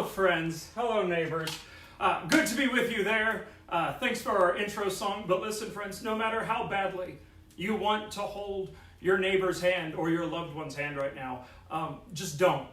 friends. Hello, neighbors. Good to be with you there. Thanks for our intro song. But listen, friends, no matter how badly you want to hold your neighbor's hand or your loved one's hand right now, just don't.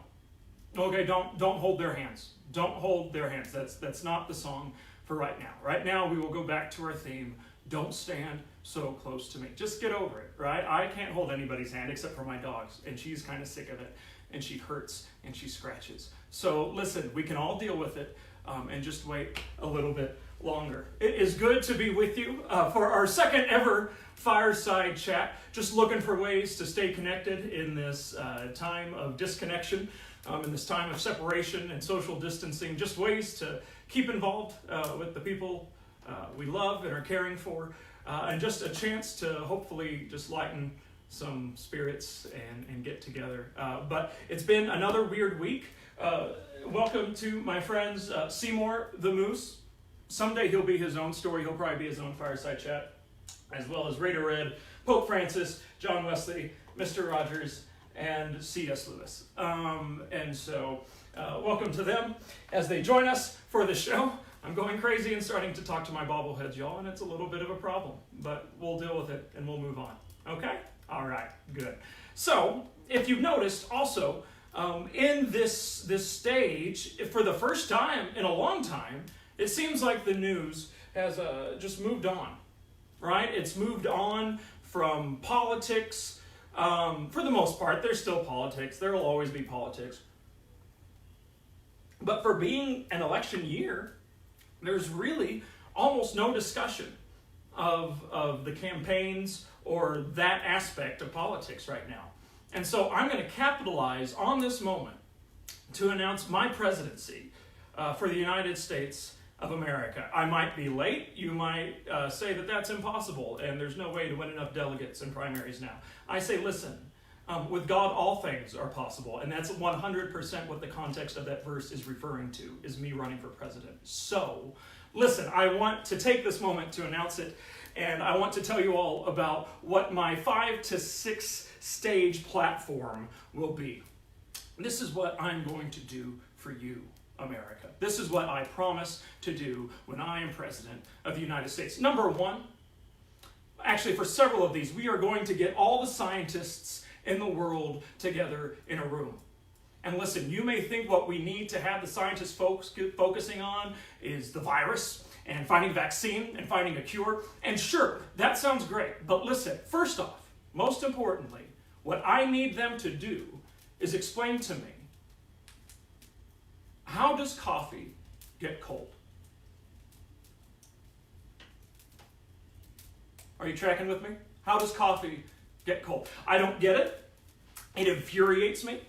Okay, don't hold their hands. Don't hold their hands. That's not the song for right now. Right now, we will go back to our theme. Don't stand so close to me. Just get over it, right? I can't hold anybody's hand except for my dog's, and she's kind of sick of it, and she hurts, and she scratches. So listen, we can all deal with it, and just wait a little bit longer. It is good to be with you for our second ever Fireside chat. Just looking for ways to stay connected in this time of disconnection, in this time of separation and social distancing. Just ways to keep involved with the people we love and are caring for, and just a chance to hopefully just lighten some spirits and get together. But it's been another weird week. Welcome to my friends Seymour the Moose. Someday he'll be his own story. He'll probably be his own Fireside chat, as well as Raider Red, Pope Francis, John Wesley, Mr. Rogers, and C.S. Lewis. And so welcome to them as they join us for the show. I'm going crazy and starting to talk to my bobbleheads, y'all, and it's a little bit of a problem, but we'll deal with it and we'll move on. Okay? All right, good. So, if you've noticed, also, in this stage, for the first time in a long time, it seems like the news has just moved on, right? It's moved on from politics. For the most part, there's still politics. There will always be politics. But for being an election year, there's really almost no discussion of the campaigns or that aspect of politics right now. And so I'm going to capitalize on this moment to announce my presidency for the United States of America. I might be late. You might say that that's impossible and there's no way to win enough delegates in primaries now. I say, listen, with God all things are possible, and that's 100% what the context of that verse is referring to, is me running for president. So, listen, I want to take this moment to announce it, and I want to tell you all about what my 5 to 6 stage platform will be. This is what I'm going to do for you, America. This is what I promise to do when I am president of the United States. Number one, actually for several of these, we are going to get all the scientists in the world together in a room. And listen, you may think what we need to have the scientists focusing on is the virus and finding a vaccine and finding a cure. And sure, that sounds great. But listen, first off, most importantly, what I need them to do is explain to me, how does coffee get cold? Are you tracking with me? How does coffee get cold? I don't get it. It infuriates me.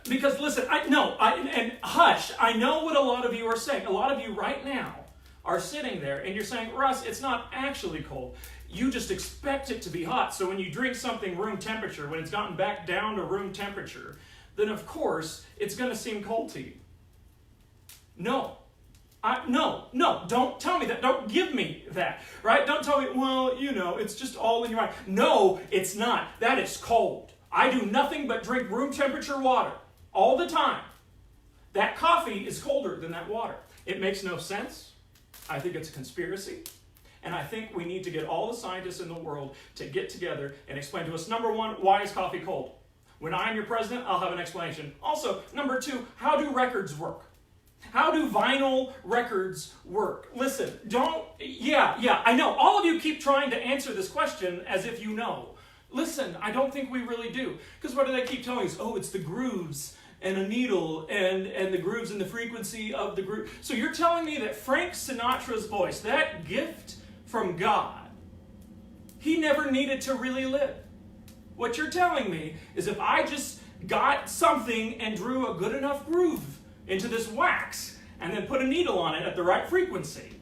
Because listen, and hush, I know what a lot of you are saying. A lot of you right now are sitting there and you're saying, Russ, it's not actually cold. You just expect it to be hot. So when you drink something room temperature, when it's gotten back down to room temperature, then of course it's going to seem cold to you. No, don't tell me that. Don't give me that, right? Don't tell me, well, it's just all in your mind. No, it's not. That is cold. I do nothing but drink room temperature water all the time. That coffee is colder than that water. It makes no sense. I think it's a conspiracy. And I think we need to get all the scientists in the world to get together and explain to us, number one, why is coffee cold? When I'm your president, I'll have an explanation. Also, number two, how do records work? How do vinyl records work? Listen, I know. All of you keep trying to answer this question as if you know. Listen, I don't think we really do. Because what do they keep telling us? Oh, it's the grooves and a needle and the grooves and the frequency of the groove. So you're telling me that Frank Sinatra's voice, that gift from God, he never needed to really live. What you're telling me is if I just got something and drew a good enough groove into this wax and then put a needle on it at the right frequency,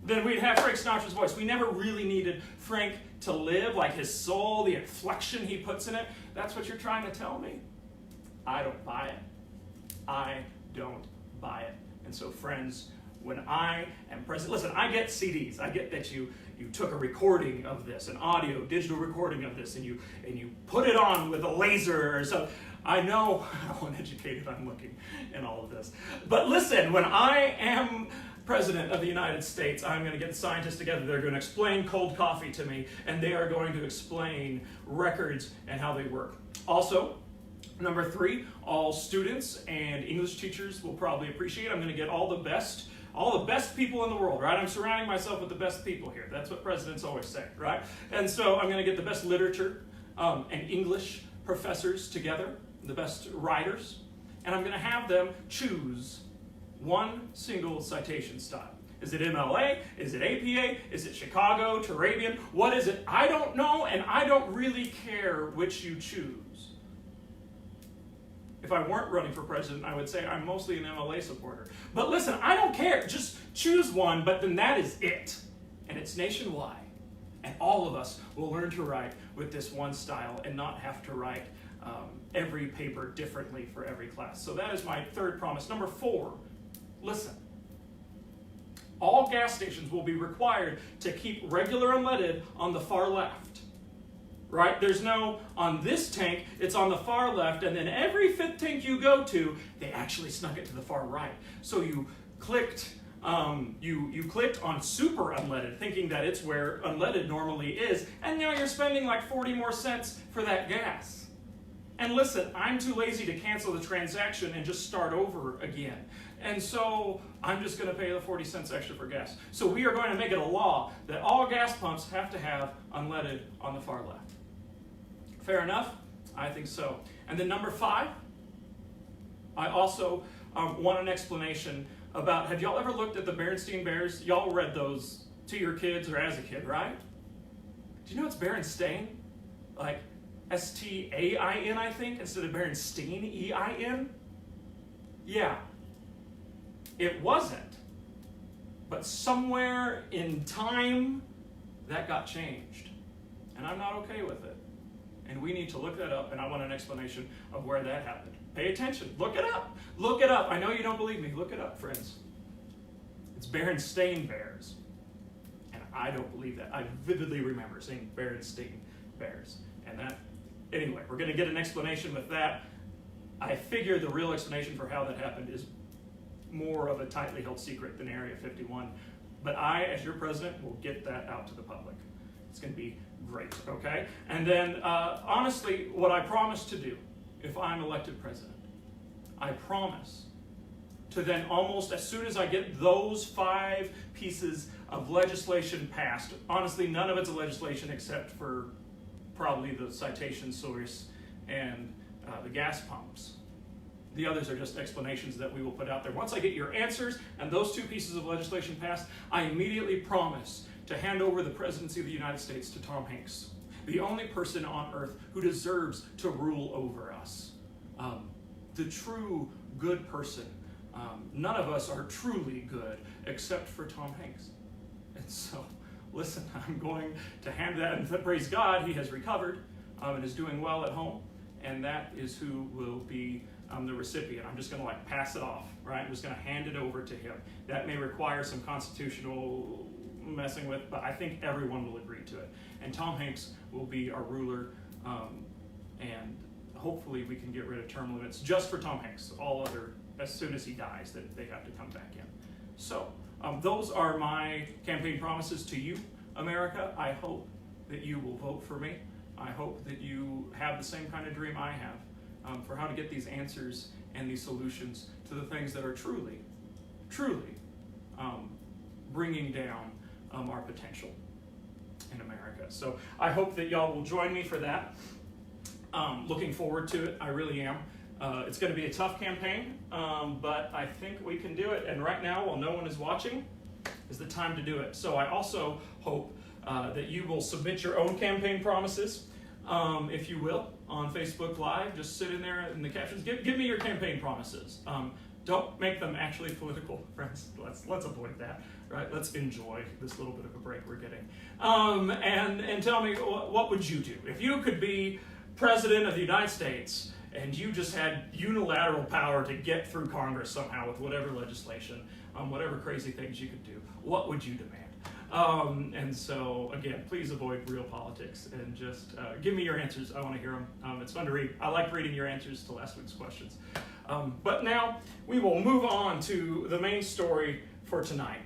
then we'd have Frank Sinatra's voice. We never really needed Frank to live, like his soul, the inflection he puts in it. That's what you're trying to tell me? I don't buy it. I don't buy it. And so, friends, when I am president, listen, I get CDs. I get that you took a recording of this, an audio, digital recording of this, and you put it on with a laser or something. I know how uneducated I'm looking in all of this. But listen, when I am President of the United States, I'm going to get the scientists together. They're going to explain cold coffee to me, and they are going to explain records and how they work. Also, number 3, all students and English teachers will probably appreciate. I'm going to get all the best people in the world, right? I'm surrounding myself with the best people here. That's what presidents always say, right? And so I'm going to get the best literature and English professors together, the best writers, and I'm going to have them choose one single citation style. Is it MLA? Is it APA? Is it Chicago, Turabian? What is it? I don't know, and I don't really care which you choose. If I weren't running for president, I would say I'm mostly an MLA supporter. But listen, I don't care. Just choose one, but then that is it. And it's nationwide. And all of us will learn to write with this one style and not have to write every paper differently for every class. So that is my 3rd promise. Number 4, listen. All gas stations will be required to keep regular unleaded on the far left. Right? There's no, on this tank, it's on the far left, and then every 5th tank you go to, they actually snuck it to the far right. So you clicked, you clicked on super unleaded, thinking that it's where unleaded normally is, and now you're spending like 40 more cents for that gas. And listen, I'm too lazy to cancel the transaction and just start over again. And so I'm just going to pay the 40 cents extra for gas. So we are going to make it a law that all gas pumps have to have unleaded on the far left. Fair enough? I think so. And then number 5, I also want an explanation about, have y'all ever looked at the Berenstain Bears? Y'all read those to your kids or as a kid, right? Do you know it's Berenstain? Like S-T-A-I-N, I think, instead of Berenstain, E-I-N? Yeah. It wasn't. But somewhere in time, that got changed. And I'm not okay with it. And we need to look that up, and I want an explanation of where that happened. Pay attention. Look it up. Look it up. I know you don't believe me. Look it up, friends. It's Berenstain Bears. And I don't believe that. I vividly remember seeing Berenstain Bears. And that, anyway, we're going to get an explanation with that. I figure the real explanation for how that happened is more of a tightly held secret than Area 51. But I, as your president, will get that out to the public. It's going to be great, okay? And then, honestly, what I promise to do if I'm elected president, I promise to then almost as soon as I get those 5 pieces of legislation passed, honestly, none of it's a legislation except for probably the citation source and the gas pumps. The others are just explanations that we will put out there. Once I get your answers and those 2 pieces of legislation passed, I immediately promise to hand over the presidency of the United States to Tom Hanks, the only person on earth who deserves to rule over us. The true good person. None of us are truly good except for Tom Hanks. And so, listen, I'm going to hand that, and praise God, he has recovered and is doing well at home, and that is who will be the recipient. I'm just going to pass it off, right? I'm just going to hand it over to him. That may require some constitutional messing with, but I think everyone will agree to it. And Tom Hanks will be our ruler, and hopefully we can get rid of term limits just for Tom Hanks. All other, as soon as he dies, that they have to come back in. So those are my campaign promises to you, America. I hope that you will vote for me. I hope that you have the same kind of dream I have for how to get these answers and these solutions to the things that are truly bringing down our potential in America. So I hope that y'all will join me for that. Looking forward to it. I really am. It's going to be a tough campaign, but I think we can do it. And right now, while no one is watching, is the time to do it. So I also hope that you will submit your own campaign promises, if you will, on Facebook Live. Just sit in there in the captions. Give me your campaign promises. Don't make them actually political, friends. Let's avoid that, right? Let's enjoy this little bit of a break we're getting. And tell me, what would you do? If you could be president of the United States and you just had unilateral power to get through Congress somehow with whatever legislation, whatever crazy things you could do, what would you demand? And so, again, please avoid real politics and just give me your answers. I want to hear them. It's fun to read. I like reading your answers to last week's questions. But now we will move on to the main story for tonight.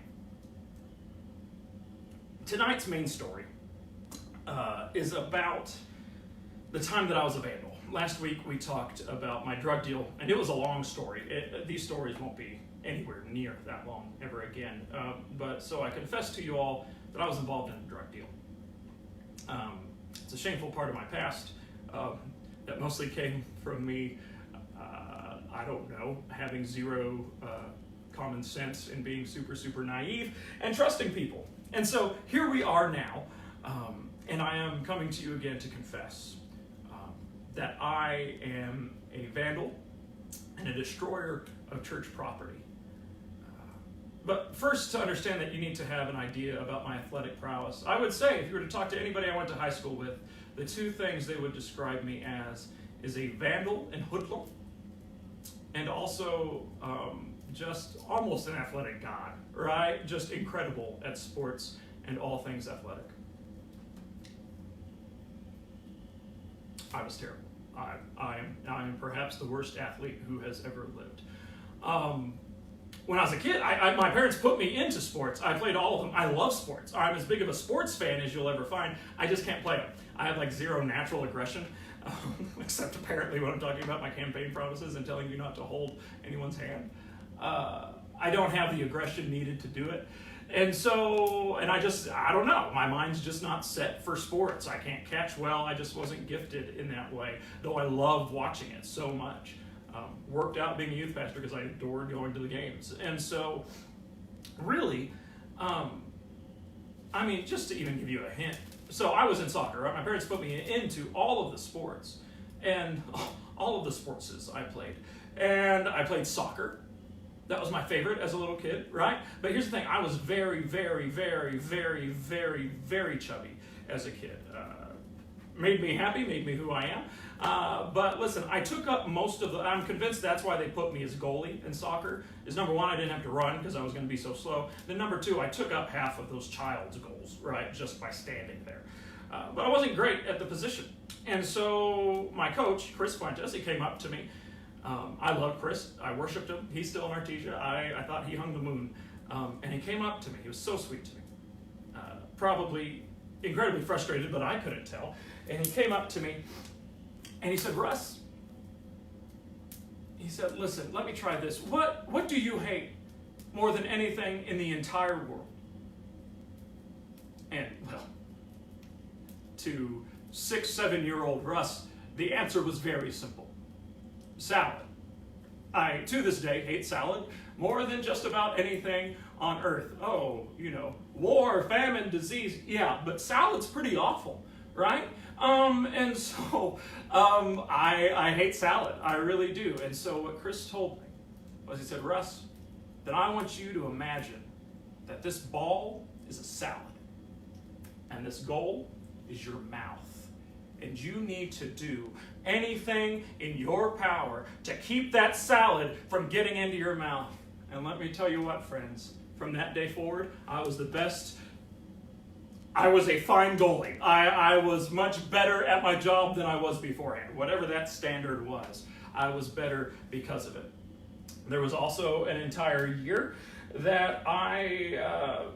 Tonight's main story is about the time that I was a vandal. Last week we talked about my drug deal, and it was a long story. These stories won't be anywhere near that long ever again. But so I confess to you all that I was involved in a drug deal. It's a shameful part of my past that mostly came from me, I don't know, having zero common sense and being super, super naive and trusting people. And so here we are now, and I am coming to you again to confess that I am a vandal and a destroyer of church property. But first, to understand that you need to have an idea about my athletic prowess. I would say, if you were to talk to anybody I went to high school with, the two things they would describe me as is a vandal and hoodlum, and also just almost an athletic god, right? Just incredible at sports and all things athletic. I was terrible. I am perhaps the worst athlete who has ever lived. When I was a kid, my parents put me into sports. I played all of them. I love sports. I'm as big of a sports fan as you'll ever find. I just can't play them. I have like zero natural aggression, except apparently when I'm talking about my campaign promises and telling you not to hold anyone's hand. I don't have the aggression needed to do it. And so, I don't know. My mind's just not set for sports. I can't catch well. I just wasn't gifted in that way, though I love watching it so much. Worked out being a youth pastor because I adored going to the games. And so, really, just to even give you a hint. So I was in soccer, right? My parents put me into all of the sports, and all of the sports I played. And I played soccer. That was my favorite as a little kid, right? But here's the thing. I was very, very, very, very, very, very chubby as a kid. Made me happy, made me who I am. But listen, I took up most of I'm convinced that's why they put me as goalie in soccer, is number one, I didn't have to run because I was going to be so slow. Then number two, I took up half of those child's goals, right, just by standing there. But I wasn't great at the position. And so my coach, Chris Fuentes, he came up to me. I love Chris. I worshipped him. He's still in Artesia. I thought he hung the moon. And he came up to me. He was so sweet to me. Probably incredibly frustrated, but I couldn't tell. And he came up to me, and he said, Russ, he said, listen, let me try this. What do you hate more than anything in the entire world? And, well, to 6-7-year-old Russ, the answer was very simple. Salad. I, to this day, hate salad more than just about anything on earth. Oh, war, famine, disease, yeah, but salad's pretty awful, right? And so I hate salad. I really do. And so what Chris told me was, he said, Russ, then I want you to imagine that this ball is a salad, and this goal is your mouth. And you need to do anything in your power to keep that salad from getting into your mouth. And let me tell you what, friends, from that day forward, I was the best. I was a fine goalie. I was much better at my job than I was beforehand. Whatever that standard was, I was better because of it. There was also an entire year that I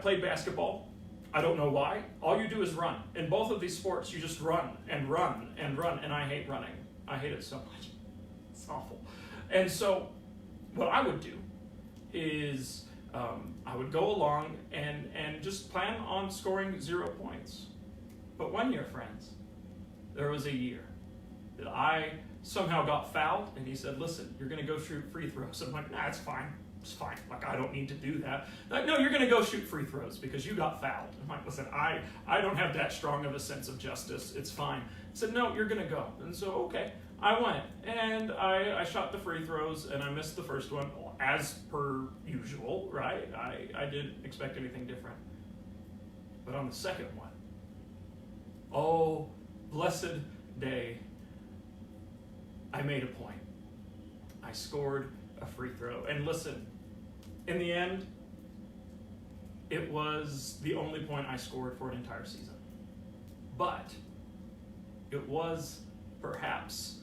played basketball. I don't know why. All you do is run. In both of these sports, you just run and run and run, and I hate running. I hate it so much. It's awful. And so what I would do is I would go along and just plan on scoring 0 points. But one year, friends, there was a year that I somehow got fouled, and he said, listen, you're going to go shoot free throws. I'm like, nah, it's fine. It's fine. Like, I don't need to do that. Like, no, you're going to go shoot free throws because you got fouled. I'm like, listen, I don't have that strong of a sense of justice. It's fine. He said, no, you're going to go. And so, okay, I went. And I shot the free throws, and I missed the first one, as per usual, right? I didn't expect anything different. But on the second one, oh, blessed day, I made a point. I scored a free throw. And listen, in the end, it was the only point I scored for an entire season. But it was perhaps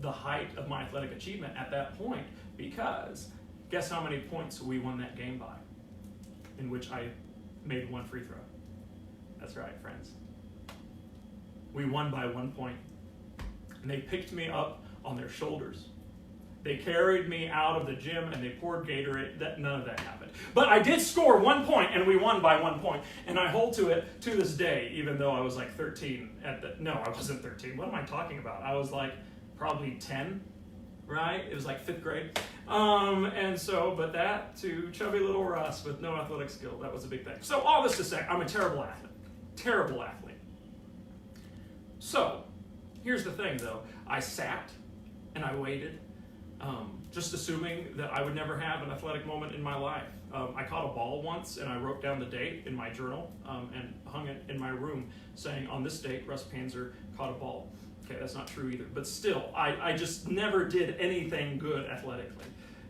the height of my athletic achievement at that point, because guess how many points we won that game by, in which I made one free throw. That's right, friends. We won by 1 point. And they picked me up on their shoulders. They carried me out of the gym and they poured Gatorade. None of that happened. But I did score 1 point and we won by 1 point. And I hold to it to this day, even though I was like 13 no, I wasn't 13. What am I talking about? I was like probably 10, right? It was like 5th grade. But that to chubby little Russ with no athletic skill, that was a big thing. So all this to say, I'm a terrible athlete. Terrible athlete. So, here's the thing though. I sat and I waited, just assuming that I would never have an athletic moment in my life. I caught a ball once and I wrote down the date in my journal and hung it in my room saying, on this date, Russ Panzer caught a ball. Okay, that's not true either. But still, I just never did anything good athletically.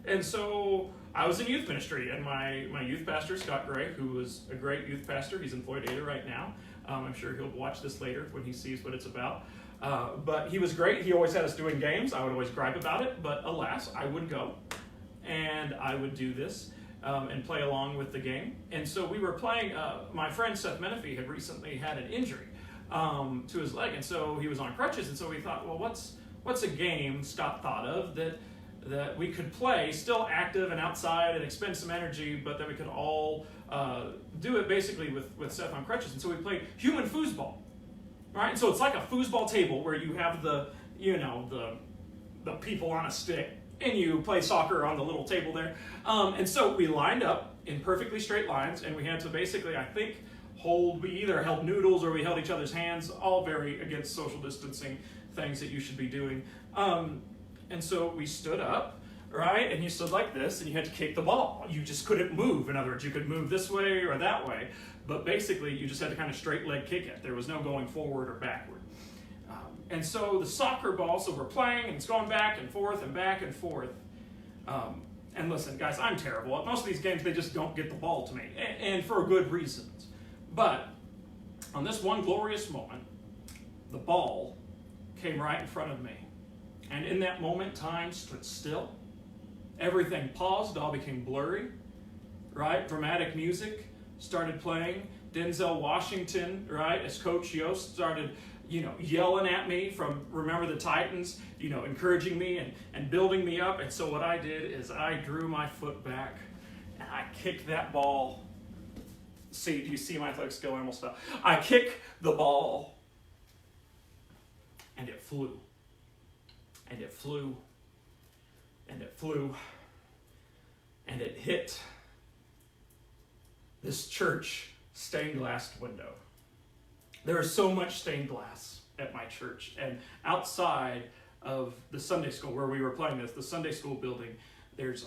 And so I was in youth ministry, and my youth pastor, Scott Gray, who was a great youth pastor, he's in Floydada right now. I'm sure he'll watch this later when he sees what it's about. But he was great. He always had us doing games. I would always gripe about it, but alas, I would go. And I would do this and play along with the game. And so we were playing, my friend Seth Menifee had recently had an injury to his leg, and so he was on crutches, and so we thought, well, what's a game Scott thought of that we could play, still active and outside and expend some energy, but that we could all do it basically with Seth on crutches. And so we played human foosball, right? And so it's like a foosball table where you have the people on a stick, and you play soccer on the little table there. And so we lined up in perfectly straight lines, and we had to basically, I think, we either held noodles or we held each other's hands, all very against social distancing things that you should be doing. And so we stood up, right? And you stood like this, and you had to kick the ball. You just couldn't move. In other words, you could move this way or that way, but basically you just had to kind of straight leg kick it. There was no going forward or backward. And so the soccer ball, so we're playing, and it's going back and forth and back and forth. And listen, guys, I'm terrible. At most of these games, they just don't get the ball to me, and for good reasons. But on this one glorious moment, the ball came right in front of me. And in that moment, time stood still. Everything paused, all became blurry, right? Dramatic music started playing. Denzel Washington, right, as Coach Yost started, yelling at me from Remember the Titans, encouraging me and building me up. And so what I did is I drew my foot back and I kicked that ball. See, do you see my athletic skill? I almost fell. I kicked the ball and it flew. And it flew. And it flew. And it hit this church stained glass window. There is so much stained glass at my church. And outside of the Sunday school where we were playing this, the Sunday school building,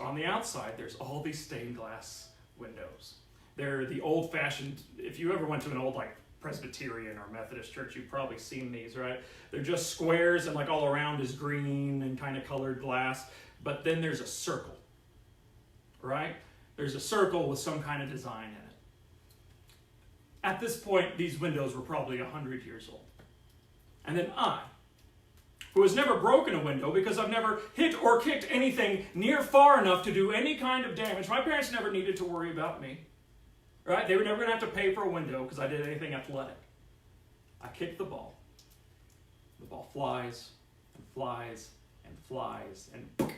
on the outside, there's all these stained glass windows. They're the old-fashioned, if you ever went to an old Presbyterian or Methodist church, you've probably seen these, right? They're just squares and all around is green and kind of colored glass. But then there's a circle, right? There's a circle with some kind of design in it. At this point, these windows were probably 100 years old. And then I, who has never broken a window because I've never hit or kicked anything near far enough to do any kind of damage. My parents never needed to worry about me, right? They were never going to have to pay for a window because I did anything athletic. I kicked the ball. The ball flies and flies and flies and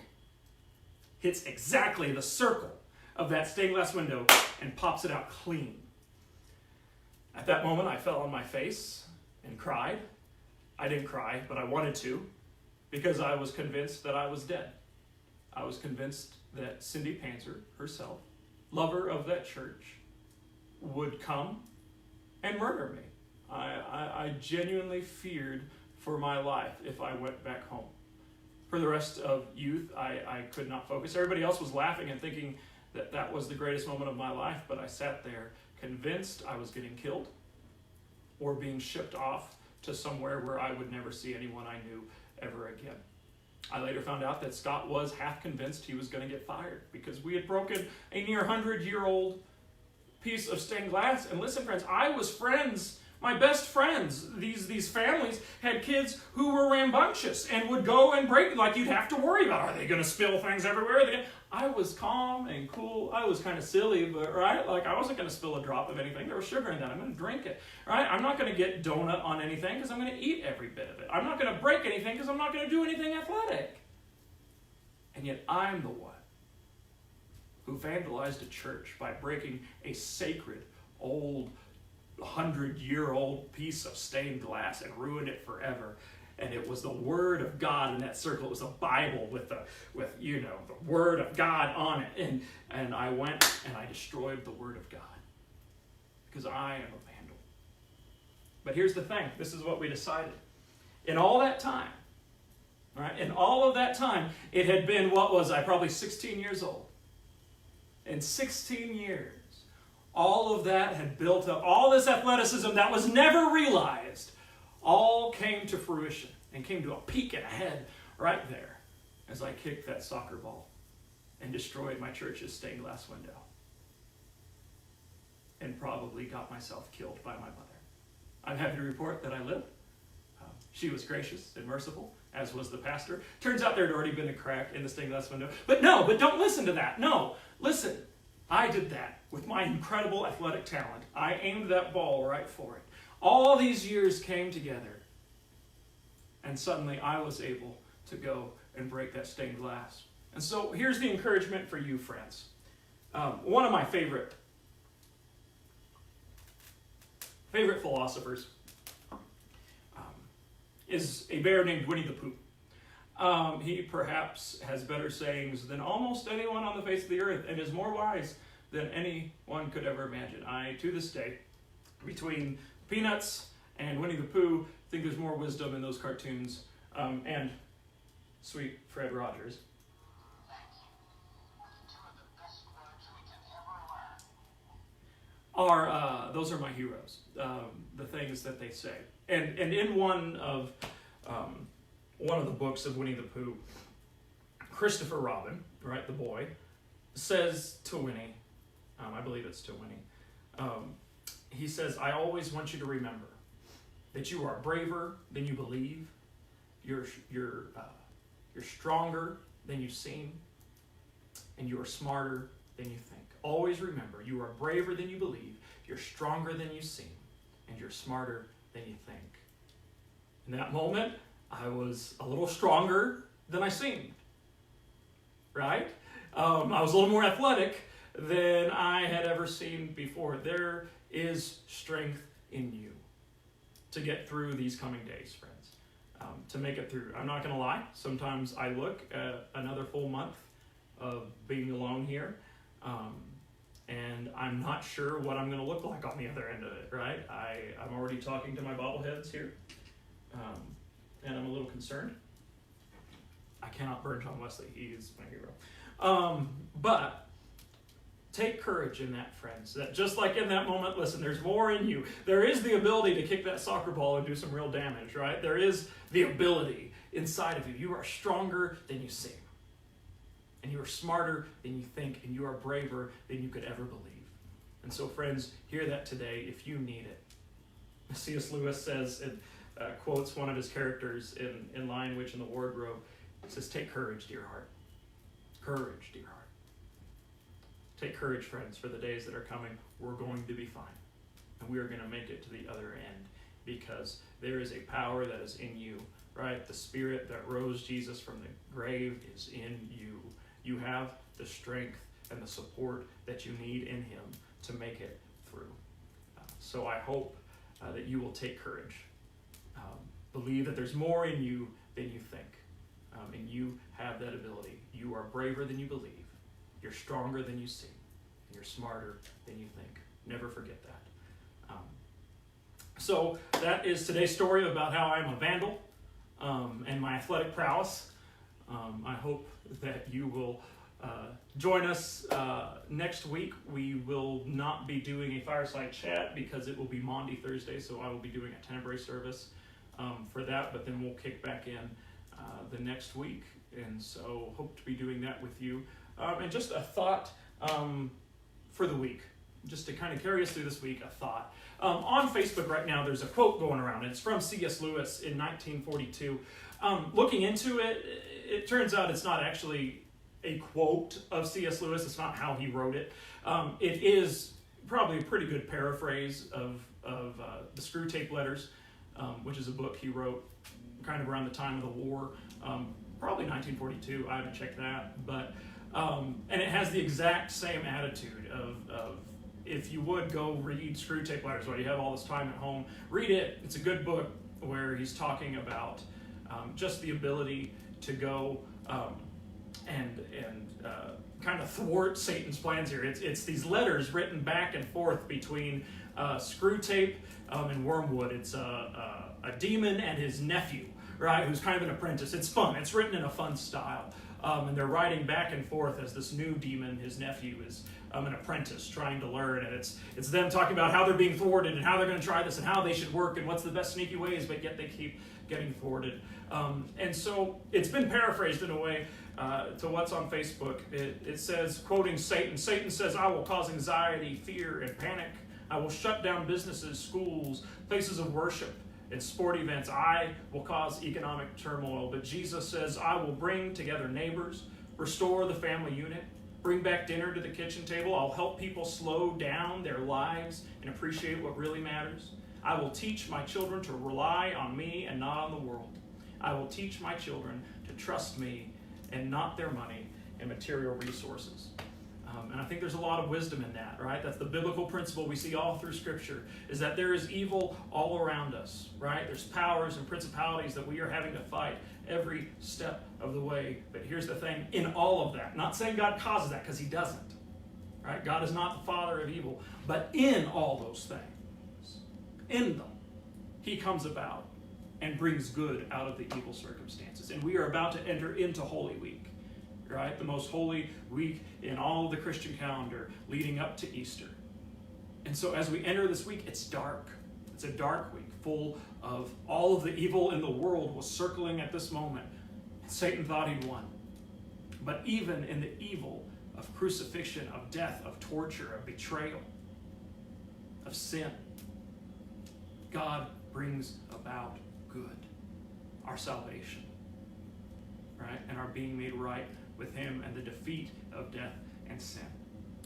hits exactly the circle of that stained glass window and pops it out clean. At that moment, I fell on my face and cried. I didn't cry, but I wanted to, because I was convinced that I was dead. I was convinced that Cindy Panzer herself, lover of that church, would come and murder me. I genuinely feared for my life if I went back home. For the rest of youth, I could not focus. Everybody else was laughing and thinking that was the greatest moment of my life, but I sat there convinced I was getting killed or being shipped off to somewhere where I would never see anyone I knew ever again. I later found out that Scott was half convinced he was going to get fired because we had broken a near 100-year-old piece of stained glass. And listen, friends, I was friends, my best friends. These families had kids who were rambunctious and would go and break, like you'd have to worry about, are they going to spill things everywhere? I was calm and cool. I was kind of silly, but right, like I wasn't going to spill a drop of anything. There was sugar in that. I'm going to drink it. Right? I'm not going to get donut on anything because I'm going to eat every bit of it. I'm not going to break anything because I'm not going to do anything athletic. And yet I'm the one who vandalized a church by breaking a sacred, old, 100-year-old piece of stained glass and ruined it forever. And it was the Word of God in that circle. It was a Bible with the Word of God on it. And I went and I destroyed the Word of God because I am a vandal. But here's the thing. This is what we decided. In all that time, right? In all of that time, it had been, what was I? Probably 16 years old. In 16 years, all of that had built up. All this athleticism that was never realized all came to fruition and came to a peak and a head right there as I kicked that soccer ball and destroyed my church's stained glass window and probably got myself killed by my mother. I'm happy to report that I lived. She was gracious and merciful, as was the pastor. Turns out there had already been a crack in the stained glass window. But don't listen to that. No, listen. I did that with my incredible athletic talent. I aimed that ball right for it. All these years came together, and suddenly I was able to go and break that stained glass. And so here's the encouragement for you, friends. One of my favorite philosophers is a bear named Winnie the Pooh. He perhaps has better sayings than almost anyone on the face of the earth and is more wise than anyone could ever imagine. I, to this day, between Peanuts and Winnie the Pooh, think there's more wisdom in those cartoons and sweet Fred Rogers. Those are my heroes, the things that they say. And in one of the books of Winnie the Pooh, Christopher Robin, right, the boy, says to Winnie, I believe it's to Winnie, he says, I always want you to remember that you are braver than you believe, you're stronger than you seem, and you are smarter than you think. Always remember, you are braver than you believe, you're stronger than you seem, and you're smarter than you think. In that moment, I was a little stronger than I seemed, right? I was a little more athletic than I had ever seen before. There is strength in you to get through these coming days, friends, to make it through. I'm not going to lie. Sometimes I look at another full month of being alone here, and I'm not sure what I'm going to look like on the other end of it, right? I'm already talking to my bobbleheads here, and I'm a little concerned. I cannot burn John Wesley. He is my hero. But take courage in that, friends. That just like in that moment, listen, there's more in you. There is the ability to kick that soccer ball and do some real damage, right? There is the ability inside of you. You are stronger than you seem. And you are smarter than you think, and you are braver than you could ever believe. And so, friends, hear that today if you need it. C.S. Lewis says, and quotes one of his characters in Lion, Witch, and the Wardrobe. He says, take courage, dear heart. Courage, dear heart. Take courage, friends, for the days that are coming. We're going to be fine. And we are going to make it to the other end because there is a power that is in you, right? The spirit that rose Jesus from the grave is in you. You have the strength and the support that you need in him to make it through. So I hope that you will take courage. Believe that there's more in you than you think. And you have that ability. You are braver than you believe. You're stronger than you seem. You're smarter than you think. Never forget that. So that is today's story about how I'm a vandal and my athletic prowess. I hope that you will join us next week. We will not be doing a fireside chat because it will be Maundy Thursday, so I will be doing a Tenebrae service for that, but then we'll kick back in the next week. And so hope to be doing that with you. And just a thought for the week, just to kind of carry us through this week, a thought. On Facebook right now, there's a quote going around. It's from C.S. Lewis in 1942. Looking into it, it turns out it's not actually a quote of C.S. Lewis. It's not how he wrote it. It is probably a pretty good paraphrase of the Screw Tape Letters, which is a book he wrote kind of around the time of the war, probably 1942. I haven't checked that, but and it has the exact same attitude of if you would go read Screw Tape Letters while you have all this time at home, read it. It's a good book where he's talking about just the ability to go and kind of thwart Satan's plans here. It's these letters written back and forth between Screw Tape and Wormwood. It's a demon and his nephew, right, who's kind of an apprentice. It's fun. It's written in a fun style. And they're writing back and forth as this new demon, his nephew, is an apprentice trying to learn. And it's them talking about how they're being thwarted and how they're going to try this and how they should work and what's the best sneaky ways, but yet they keep getting thwarted. And so it's been paraphrased in a way to what's on Facebook. It says, quoting Satan, Satan says, "I will cause anxiety, fear, and panic. I will shut down businesses, schools, places of worship, and sport events. I will cause economic turmoil." But Jesus says, "I will bring together neighbors, restore the family unit, bring back dinner to the kitchen table. I'll help people slow down their lives and appreciate what really matters. I will teach my children to rely on me and not on the world. I will teach my children to trust me and not their money and material resources." And I think there's a lot of wisdom in that, right? That's the biblical principle we see all through Scripture, is that there is evil all around us, right? There's powers and principalities that we are having to fight every step of the way. But here's the thing, in all of that, not saying God causes that, because he doesn't, right? God is not the father of evil. But in all those things, in them, he comes about and brings good out of the evil circumstances. And we are about to enter into Holy Week, right? The most holy week in all of the Christian calendar leading up to Easter. And so as we enter this week, it's dark. It's a dark week full of all of the evil in the world was circling at this moment. Satan thought he'd won. But even in the evil of crucifixion, of death, of torture, of betrayal, of sin, God brings about good, our salvation, right? And our being made right with him and the defeat of death and sin.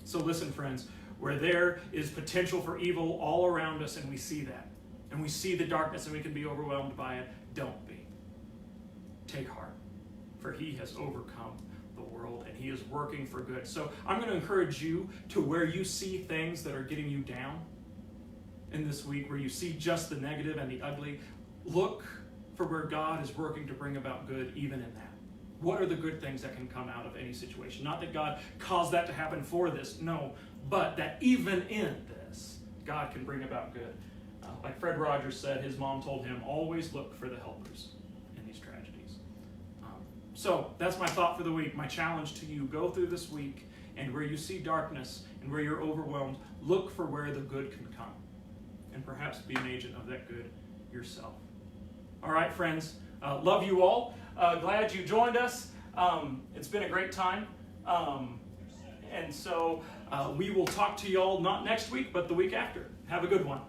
So listen, friends, where there is potential for evil all around us and we see that, and we see the darkness and we can be overwhelmed by it, don't be. Take heart, for he has overcome the world and he is working for good. So I'm going to encourage you to, where you see things that are getting you down in this week, where you see just the negative and the ugly, look for where God is working to bring about good even in that. What are the good things that can come out of any situation? Not that God caused that to happen for this, no, but that even in this, God can bring about good. Like Fred Rogers said, his mom told him, always look for the helpers in these tragedies. So that's my thought for the week. My challenge to you, go through this week, and where you see darkness and where you're overwhelmed, look for where the good can come, and perhaps be an agent of that good yourself. All right, friends, love you all. Glad you joined us. It's been a great time. And so we will talk to you all not next week, but the week after. Have a good one.